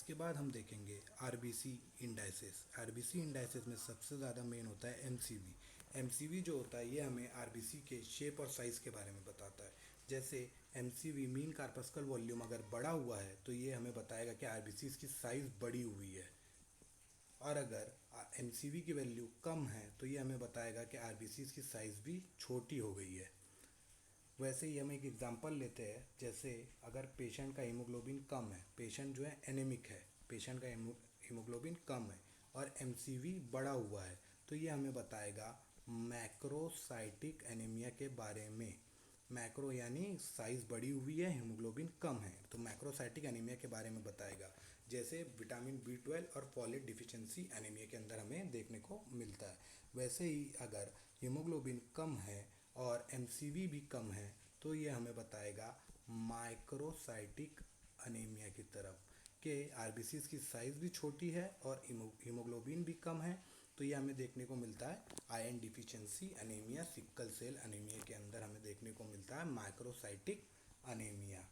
इसके बाद हम देखेंगे आरबीसी इंडाइसेस। आरबीसी इंडाइसेस में सबसे ज़्यादा मेन होता है एमसीवी। एमसीवी जो होता है ये हमें आरबीसी के शेप और साइज़ के बारे में बताता है। जैसे एमसीवी मीन कार्पस्कल वॉल्यूम अगर बड़ा हुआ है तो ये हमें बताएगा कि आरबीसी की साइज़ बड़ी हुई है, और अगर एमसीवी की वैल्यू कम है तो ये हमें बताएगा कि आरबीसी की साइज़ भी छोटी हो गई है। वैसे ही हम एक एग्जांपल लेते हैं, जैसे अगर पेशेंट का हीमोग्लोबिन कम है, पेशेंट जो है एनीमिक है, पेशेंट का हीमोग्लोबिन कम है और एमसीवी बड़ा हुआ है, तो ये हमें बताएगा मैक्रोसाइटिक एनीमिया के बारे में। मैक्रो यानी साइज़ बड़ी हुई है, हीमोग्लोबिन कम है, तो मैक्रोसाइटिक एनीमिया के बारे में बताएगा। जैसे विटामिन B12 और फॉलेट डिफिशिएंसी एनीमिया के अंदर हमें देखने को मिलता है। वैसे ही अगर हीमोग्लोबिन कम है और एमसीवी भी कम है तो ये हमें बताएगा माइक्रोसाइटिक अनीमिया की तरफ, कि आरबीसी की साइज़ भी छोटी है और हीमोग्लोबिन भी कम है, तो ये हमें देखने को मिलता है iron deficiency anaemia, sickle cell anaemia के अंदर हमें देखने को मिलता है माइक्रोसाइटिक अनीमिया।